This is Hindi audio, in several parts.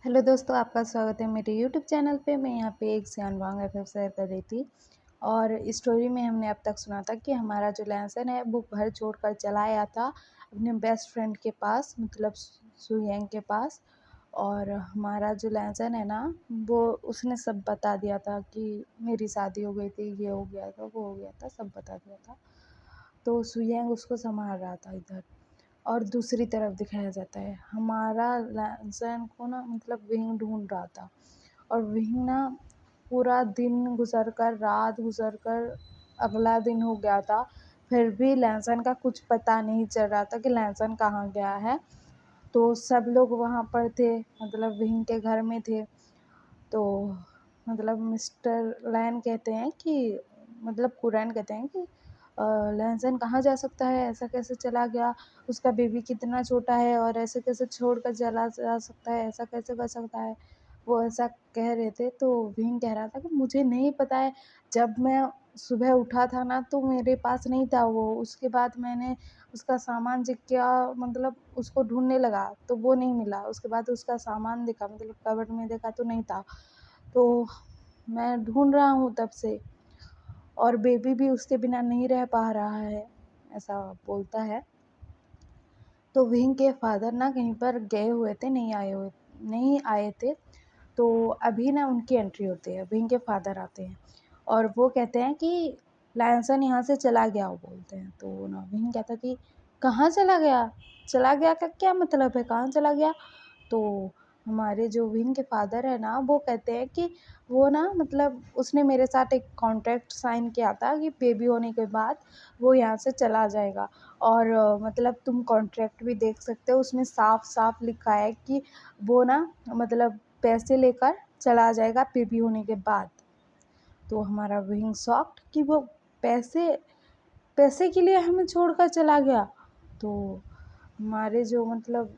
हेलो दोस्तों, आपका स्वागत है मेरे यूट्यूब चैनल पे। मैं यहाँ पे एक सियानवांग एफएफ शेयर कर रही थी और स्टोरी में हमने अब तक सुना था कि हमारा जो लहसन है वो घर छोड़कर चला आया था अपने बेस्ट फ्रेंड के पास, मतलब सुयंग के पास। और हमारा जो लहसन है ना, वो उसने सब बता दिया था कि मेरी शादी हो गई थी, ये हो गया था, वो हो गया था, सब बता दिया था। तो सुयंग उसको संभाल रहा था इधर। और दूसरी तरफ दिखाया जाता है हमारा लहसन को ना, मतलब विंग ढूंढ रहा था। और विंग ना पूरा दिन गुजर कर, रात गुजर कर, अगला दिन हो गया था, फिर भी लहसन का कुछ पता नहीं चल रहा था कि लहसन कहाँ गया है। तो सब लोग वहाँ पर थे, मतलब विंग के घर में थे। तो मतलब मिस्टर लैन कहते हैं कि, मतलब कुरैन कहते हैं कि लहसन कहाँ जा सकता है, ऐसा कैसे चला गया, उसका बेबी कितना छोटा है और ऐसे कैसे छोड़कर चला जा सकता है, ऐसा कैसे कर सकता है। वो ऐसा कह रहे थे। तो विंग कह रहा था कि मुझे नहीं पता है, जब मैं सुबह उठा था ना तो मेरे पास नहीं था वो। उसके बाद मैंने उसका सामान चेक किया, मतलब उसको ढूंढने लगा तो वो नहीं मिला। उसके बाद उसका सामान देखा, मतलब कबर्ड में देखा तो नहीं था। तो मैं ढूंढ रहा हूँ तब से, और बेबी भी उसके बिना नहीं रह पा रहा है, ऐसा बोलता है। तो विंग के फादर ना कहीं पर गए हुए थे, नहीं आए थे। तो अभी ना उनकी एंट्री होती है, विंग के फादर आते हैं और वो कहते हैं कि लायंसन यहाँ से चला गया, वो बोलते हैं। तो ना विंग कहता कि कहाँ चला गया, चला गया का क्या मतलब है, कहाँ चला गया। तो हमारे जो विंग के फादर है ना, वो कहते हैं कि वो ना, मतलब उसने मेरे साथ एक कॉन्ट्रैक्ट साइन किया था कि बेबी होने के बाद वो यहाँ से चला जाएगा। और मतलब तुम कॉन्ट्रैक्ट भी देख सकते हो, उसमें साफ साफ लिखा है कि वो ना, मतलब पैसे लेकर चला जाएगा बेबी होने के बाद। तो हमारा विंग शॉक्ड कि वो पैसे पैसे के लिए हमें छोड़कर चला गया। तो हमारे जो, मतलब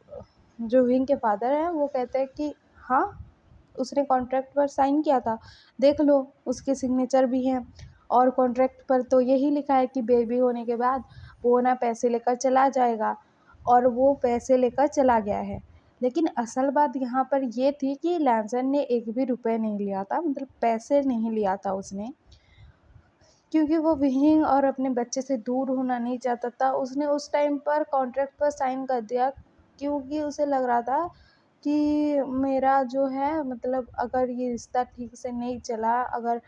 जो विंग के फादर हैं, वो कहते हैं कि हाँ, उसने कॉन्ट्रैक्ट पर साइन किया था, देख लो, उसके सिग्नेचर भी हैं। और कॉन्ट्रैक्ट पर तो यही लिखा है कि बेबी होने के बाद वो ना पैसे लेकर चला जाएगा, और वो पैसे लेकर चला गया है। लेकिन असल बात यहाँ पर ये थी कि लैंसन ने एक भी रुपए नहीं लिया था, मतलब पैसे नहीं लिया था उसने, क्योंकि वो विहिंग और अपने बच्चे से दूर होना नहीं चाहता था। उसने उस टाइम पर कॉन्ट्रैक्ट पर साइन कर दिया क्योंकि उसे लग रहा था कि मेरा जो है, मतलब अगर ये रिश्ता ठीक से नहीं चला, अगर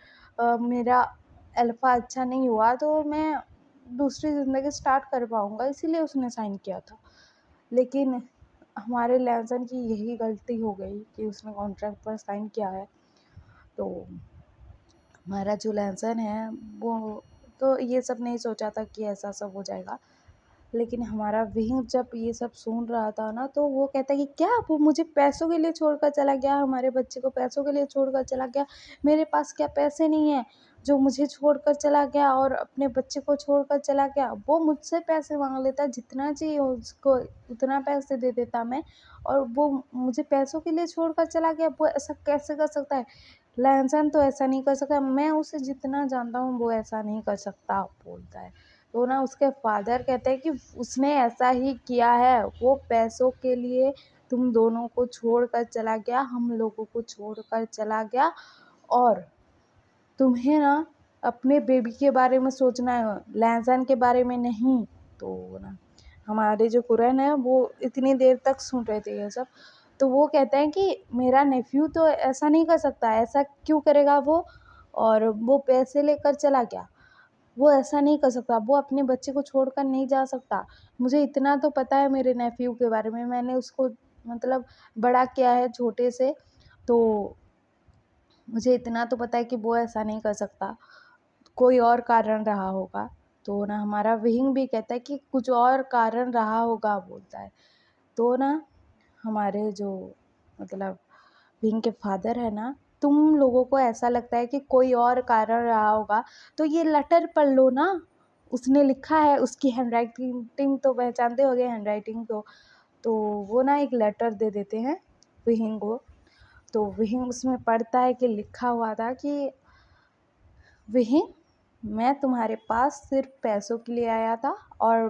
मेरा अल्फ़ा अच्छा नहीं हुआ तो मैं दूसरी ज़िंदगी स्टार्ट कर पाऊँगा, इसीलिए उसने साइन किया था। लेकिन हमारे लैंसन की यही गलती हो गई कि उसने कॉन्ट्रैक्ट पर साइन किया है। तो हमारा जो लहसन है, वो तो ये सब नहीं सोचा था कि ऐसा सब हो जाएगा। लेकिन हमारा विंग जब ये सब सुन रहा था ना, तो वो कहता है कि क्या वो मुझे पैसों के लिए छोड़कर चला गया, हमारे बच्चे को पैसों के लिए छोड़कर चला गया। मेरे पास क्या पैसे नहीं है जो मुझे छोड़कर चला गया और अपने बच्चे को छोड़कर चला गया। वो मुझसे पैसे मांग लेता, जितना चाहिए उसको उतना पैसे दे देता मैं, और वो मुझे पैसों के लिए छोड़कर चला गया। वो ऐसा कैसे कर सकता है, लहसन तो ऐसा नहीं कर सकता, मैं उसे जितना जानता हूँ वो ऐसा नहीं कर सकता, बोलता है। तो ना उसके फादर कहते हैं कि उसने ऐसा ही किया है, वो पैसों के लिए तुम दोनों को छोड़कर चला गया, हम लोगों को छोड़कर चला गया, और तुम्हें ना अपने बेबी के बारे में सोचना है, लहसन के बारे में नहीं। तो ना हमारे जो कुरैन है वो इतनी देर तक सुन रहे थे ये सब। तो वो कहते हैं कि मेरा नेफ्यू तो ऐसा नहीं कर सकता, ऐसा क्यों करेगा वो, और वो पैसे लेकर चला गया, वो ऐसा नहीं कर सकता, वो अपने बच्चे को छोड़कर नहीं जा सकता। मुझे इतना तो पता है मेरे नेफ्यू के बारे में, मैंने उसको मतलब बड़ा किया है छोटे से, तो मुझे इतना तो पता है कि वो ऐसा नहीं कर सकता, कोई और कारण रहा होगा। तो ना हमारा विंग भी कहता है कि कुछ और कारण रहा होगा, बोलता है। तो ना हमारे जो, मतलब विंग के फादर है ना, तुम लोगों को ऐसा लगता है कि कोई और कारण रहा होगा, तो ये लेटर पढ़ लो ना, उसने लिखा है, उसकी हैंडराइटिंग तो पहचानते होगे, हैंडराइटिंग तो वो ना एक लेटर दे देते हैं विहिंग को। तो विहिंग उसमें पढ़ता है कि लिखा हुआ था कि विहिंग, मैं तुम्हारे पास सिर्फ पैसों के लिए आया था और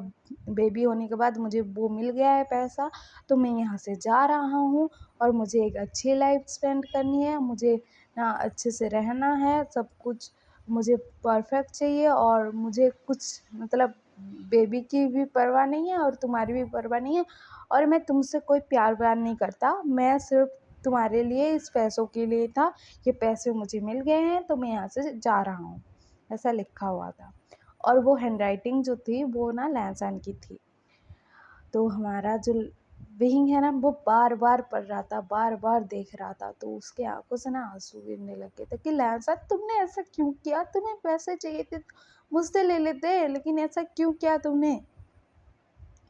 बेबी होने के बाद मुझे वो मिल गया है पैसा, तो मैं यहाँ से जा रहा हूँ और मुझे एक अच्छी लाइफ स्पेंड करनी है, मुझे ना अच्छे से रहना है, सब कुछ मुझे परफेक्ट चाहिए और मुझे कुछ मतलब बेबी की भी परवाह नहीं है और तुम्हारी भी परवाह नहीं है और मैं तुमसे कोई प्यार व्यार नहीं करता, मैं सिर्फ तुम्हारे लिए इस पैसों के लिए था, ये पैसे मुझे मिल गए हैं तो मैं यहाँ से जा रहा हूँ, ऐसा लिखा हुआ था। और वो हैंडराइटिंग जो थी वो ना लहसन की थी। तो हमारा जो विंग है ना वो बार बार पढ़ रहा था, बार बार देख रहा था, तो उसके आंखों से ना आंसू गिरने लगे थे कि लहसन तुमने ऐसा क्यों किया, तुम्हें पैसे चाहिए थे मुझसे ले लेते, लेकिन ऐसा क्यों किया तुमने।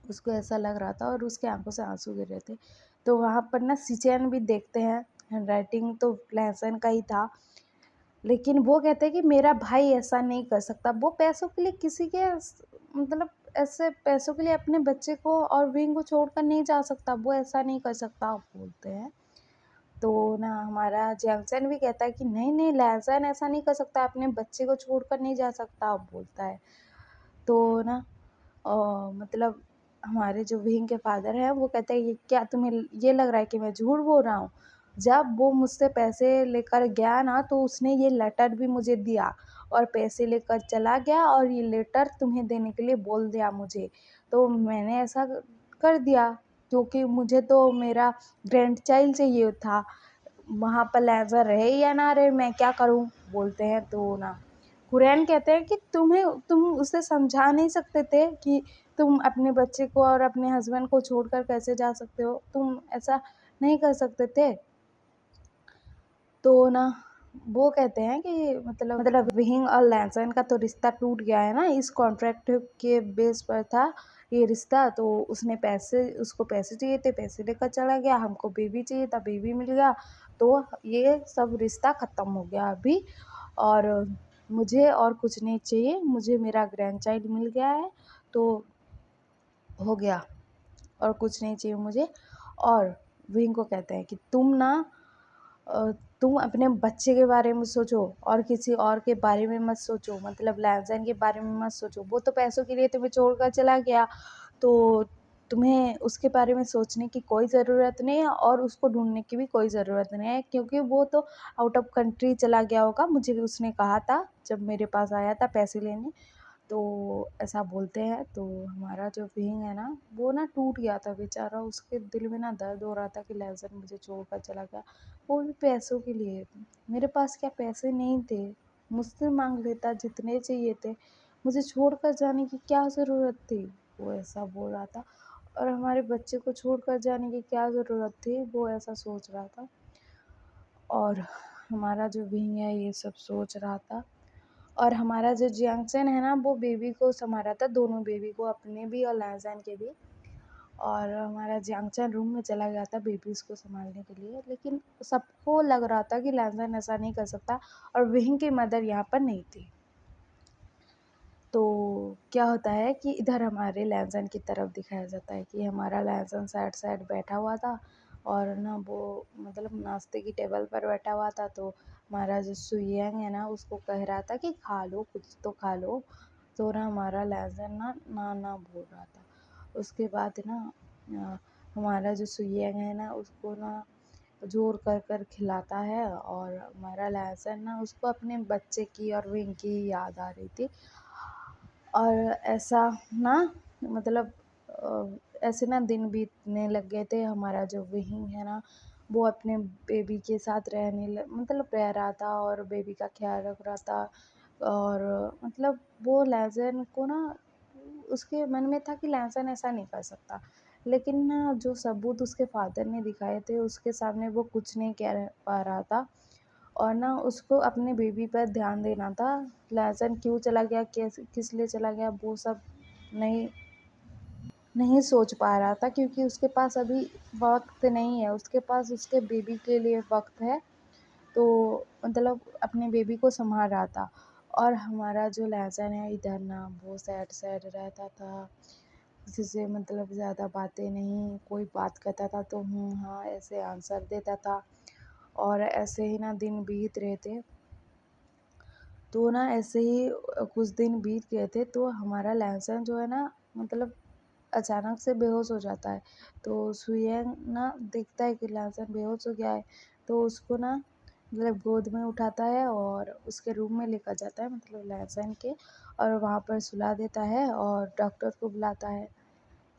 उसको ऐसा लग रहा था और उसके आंखों से आंसू गिर रहे थे। तो वहाँ पर ना सिचेन भी देखते हैं, हैंडराइटिंग तो लहसन का ही था, लेकिन वो कहते हैं कि मेरा भाई ऐसा नहीं कर सकता, वो पैसों के लिए किसी के मतलब ऐसे पैसों के लिए अपने बच्चे को और विंग को छोड़कर नहीं जा सकता, वो ऐसा नहीं कर सकता बोलते हैं। तो ना हमारा जैंगसन भी कहता है कि नहीं नहीं लहसन ऐसा नहीं कर सकता, अपने बच्चे को छोड़कर नहीं जा सकता बोलता है। तो ना मतलब हमारे जो विंग के फादर हैं वो कहते हैं ये क्या तुम्हें ये लग रहा है कि मैं झूठ बोल रहा हूँ, जब वो मुझसे पैसे लेकर गया ना तो उसने ये लेटर भी मुझे दिया और पैसे लेकर चला गया और ये लेटर तुम्हें देने के लिए बोल दिया मुझे, तो मैंने ऐसा कर दिया क्योंकि मुझे तो मेरा ग्रैंड चाइल्ड चाहिए था, वहाँ पर लेज़र रहे या ना रहे मैं क्या करूँ बोलते हैं। तो ना कुरैन कहते हैं कि तुम उसे समझा नहीं सकते थे कि तुम अपने बच्चे को और अपने हस्बैंड को छोड़कर कैसे जा सकते हो, तुम ऐसा नहीं कर सकते थे। तो ना वो कहते हैं कि मतलब विहिंग और लैंसन का तो रिश्ता टूट गया है ना, इस कॉन्ट्रैक्ट के बेस पर था ये रिश्ता, तो उसको पैसे चाहिए थे, पैसे लेकर चला गया, हमको बेबी चाहिए था, बेबी मिल गया, तो ये सब रिश्ता ख़त्म हो गया अभी और मुझे और कुछ नहीं चाहिए, मुझे मेरा ग्रैंड चाइल्ड मिल गया है तो हो गया और कुछ नहीं चाहिए मुझे। और विंग को कहते हैं कि अ, तुम अपने बच्चे के बारे में सोचो और किसी और के बारे में मत सोचो, मतलब लैज़न के बारे में मत सोचो, वो तो पैसों के लिए तुम्हें छोड़कर चला गया, तो तुम्हें उसके बारे में सोचने की कोई ज़रूरत नहीं है और उसको ढूँढने की भी कोई ज़रूरत नहीं है क्योंकि वो तो आउट ऑफ कंट्री चला गया होगा, मुझे उसने कहा था जब मेरे पास आया था पैसे लेने, तो ऐसा बोलते हैं। तो हमारा जो विंग है ना वो ना टूट गया था बेचारा, उसके दिल में ना दर्द हो रहा था कि लहज़न मुझे छोड़कर चला गया, वो भी पैसों के लिए, मेरे पास क्या पैसे नहीं थे, मुझसे मांग लेता जितने चाहिए थे, मुझे छोड़कर जाने की क्या ज़रूरत थी, वो ऐसा बोल रहा था। और हमारे बच्चे को छोड़कर जाने की क्या ज़रूरत थी, वो ऐसा सोच रहा था। और हमारा जो विंग है ये सब सोच रहा था। और हमारा जो जियांगचन है ना वो बेबी को संभाला था, दोनों बेबी को, अपने भी और लहज़न के भी। और हमारा जियांगचन रूम में चला गया था बेबीज़ को संभालने के लिए, लेकिन सबको लग रहा था कि लहज़न ऐसा नहीं कर सकता और विंग की मदर यहाँ पर नहीं थी। तो क्या होता है कि इधर हमारे लहज़न की तरफ दिखाया जाता है कि हमारा लहज़न साइड साइड बैठा हुआ था और ना वो मतलब नाश्ते की टेबल पर बैठा हुआ था, तो हमारा जो सुयंग है ना उसको कह रहा था कि खा लो कुछ तो खा लो, तो ना हमारा लहज़न ना ना ना बोल रहा था। उसके बाद ना हमारा जो सुयंग है ना उसको ना ज़ोर कर कर खिलाता है और हमारा लहज़न ना उसको अपने बच्चे की और विंग की याद आ रही थी। और ऐसा ना मतलब ऐसे ना दिन बीतने लग गए थे, हमारा जो विंग है ना वो अपने बेबी के साथ मतलब रह रहा था और बेबी का ख्याल रख रहा था और मतलब वो लहज़न को ना उसके मन में था कि लहज़न ऐसा नहीं कर सकता, लेकिन ना जो सबूत उसके फादर ने दिखाए थे उसके सामने वो कुछ नहीं कह पा रहा था और ना उसको अपने बेबी पर ध्यान देना था, लहसुन क्यों चला गया, कैसे किस लिए चला गया वो सब नहीं नहीं सोच पा रहा था क्योंकि उसके पास अभी वक़्त नहीं है, उसके पास उसके बेबी के लिए वक़्त है, तो मतलब अपने बेबी को सँभाल रहा था। और हमारा जो लहसुन है इधर ना वो सैड-सैड रहता था, किसी से मतलब ज़्यादा बातें नहीं, कोई बात करता था तो हाँ, ऐसे आंसर देता था और ऐसे ही ना दिन बीत रहे थे। तो ना ऐसे ही कुछ दिन बीत गए थे, तो हमारा लहसुन जो है ना मतलब अचानक से बेहोश हो जाता है। तो सुयेंग ना देखता है कि लहसुन बेहोश हो गया है, तो उसको ना मतलब गोद में उठाता है और उसके रूम में लेकर जाता है मतलब लहसुन के, और वहाँ पर सुला देता है और डॉक्टर को बुलाता है।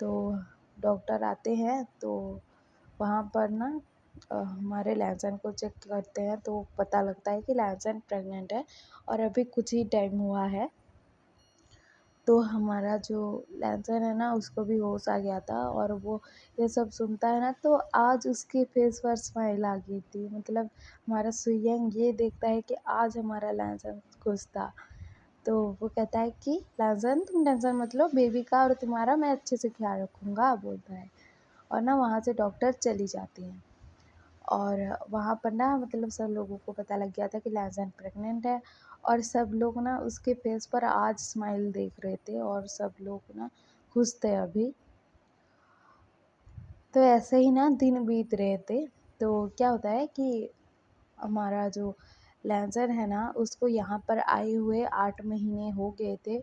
तो डॉक्टर आते हैं तो वहाँ पर ना हमारे लहसुन को चेक करते हैं, तो पता लगता है कि लहसुन प्रेग्नेंट है और अभी कुछ ही टाइम हुआ है। तो हमारा जो लहसुन है ना उसको भी होश आ गया था, और वो ये सब सुनता है ना, तो आज उसके फेस पर स्माइल आ गई थी। मतलब हमारा सुयंग ये देखता है कि आज हमारा लहसुन खुश था। तो वो कहता है कि लहसुन तुम टेंशन मत लो बेबी का, और तुम्हारा मैं अच्छे से ख्याल रखूँगा, बोलता है। और ना वहाँ से डॉक्टर चली जाती हैं। और वहाँ पर ना मतलब सब लोगों को पता लग गया था कि लहसुन प्रेग्नेंट है, और सब लोग ना उसके फेस पर आज स्माइल देख रहे थे, और सब लोग ना खुश थे अभी। तो ऐसे ही ना दिन बीत रहे थे। तो क्या होता है कि हमारा जो लहसुन है ना उसको यहाँ पर आए हुए 8 महीने हो गए थे,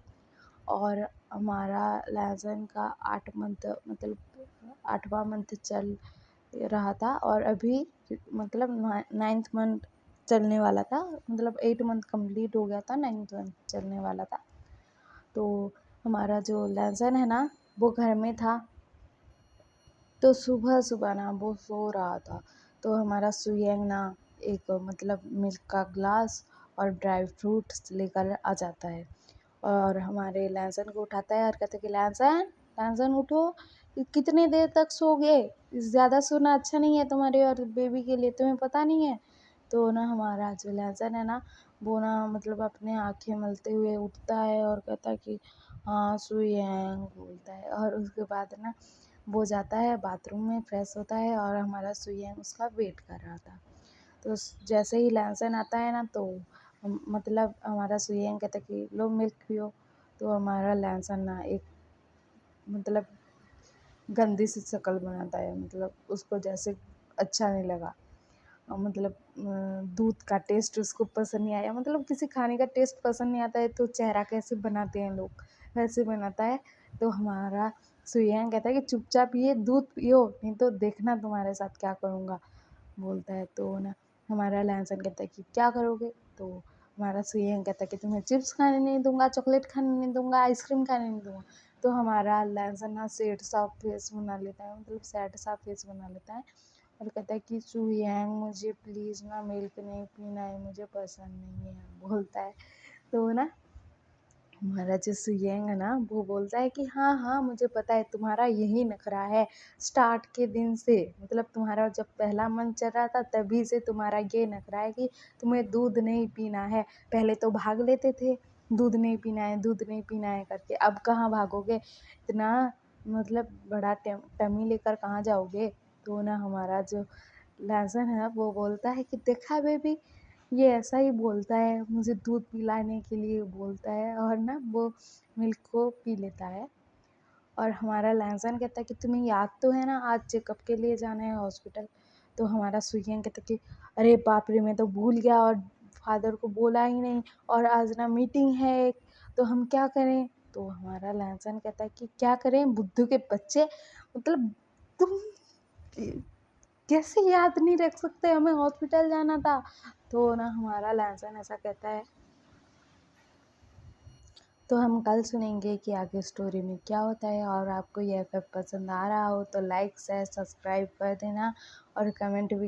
और हमारा लहसुन का 8 मंथ मतलब 8वां मंथ चल रहा था, और अभी मतलब 9th मंथ चलने वाला था, मतलब 8 मंथ कंप्लीट हो गया था, 9th मंथ चलने वाला था। तो हमारा जो लहसुन है ना वो घर में था। तो सुबह-सुबह ना वो सो रहा था, तो हमारा सुयंग ना एक मतलब मिल्क का ग्लास और ड्राई फ्रूट्स लेकर आ जाता है, और हमारे लहसुन को उठाता है और कहता है कि लहसुन, लहसुन उठो, कितनी देर तक सोओगे? ज़्यादा सोना अच्छा नहीं है तुम्हारे और बेबी के लिए, तुम्हें पता नहीं है? तो ना हमारा जो लहसुन है ना वो ना मतलब अपने आँखें मलते हुए उठता है और कहता है कि हाँ सुयंग, बोलता है। और उसके बाद ना वो जाता है बाथरूम में, फ्रेश होता है, और हमारा सुयंग उसका वेट कर रहा था। तो जैसे ही लहसुन आता है ना तो मतलब हमारा सुयंग कहता है कि लो मिल्क पियो। तो हमारा लहसुन ना एक मतलब गंदी सी शक्ल बनाता है, मतलब उसको जैसे अच्छा नहीं लगा, और मतलब दूध का टेस्ट उसको पसंद नहीं आया, मतलब किसी खाने का टेस्ट पसंद नहीं आता है तो चेहरा कैसे बनाते हैं लोग, वैसे बनाता है। तो हमारा सुयंग कहता है कि चुपचाप ये दूध पियो, नहीं तो देखना तुम्हारे साथ क्या करूँगा, बोलता है। तो ना हमारा लहसुन कहता है कि क्या करोगे? तो हमारा सुयंग कहता है कि तुम्हें चिप्स खाने नहीं दूँगा, चॉकलेट खाने नहीं दूँगा, आइसक्रीम खाने नहीं दूँगा। तो हमारा लहसुन ना सैड सा फेस बना लेता है, मतलब सैड सा फेस बना लेता है, और कहता है कि सुयंग मुझे प्लीज़ ना मिल्क नहीं पीना है, मुझे पसंद नहीं है, बोलता है। तो ना हमारा जो सुयंग है ना वो बोलता है कि हाँ हाँ मुझे पता है तुम्हारा यही नखरा है स्टार्ट के दिन से, मतलब तुम्हारा जब पहला मन चल रहा था तभी से तुम्हारा ये नखरा है कि तुम्हें दूध नहीं पीना है। पहले तो भाग लेते थे दूध नहीं पीना है, दूध नहीं पीना है करके, अब कहाँ भागोगे, इतना मतलब बड़ा टमी लेकर कहाँ जाओगे? तो ना हमारा जो लहसुन है वो बोलता है कि देखा बेबी, ये ऐसा ही बोलता है, मुझे दूध पिलाने के लिए बोलता है, और ना वो मिल्क को पी लेता है। और हमारा लहसुन कहता है कि तुम्हें याद तो है ना आज चेकअप के लिए जाना है हॉस्पिटल? तो हमारा सुयंग कहता है कि अरे बाप रे, मैं तो भूल गया और फादर को बोला ही नहीं, और आज ना मीटिंग है एक, तो हम क्या करें? तो हमारा लहसुन कहता है कि क्या करें बुद्धू के बच्चे, मतलब तुम कैसे याद नहीं रख सकते, हमें हॉस्पिटल जाना था। तो ना हमारा लहसुन ऐसा कहता है। तो हम कल सुनेंगे कि आगे स्टोरी में क्या होता है, और आपको यह एफएफ पसंद आ रहा हो तो लाइक शेयर सब्सक्राइब कर देना, और कमेंट भी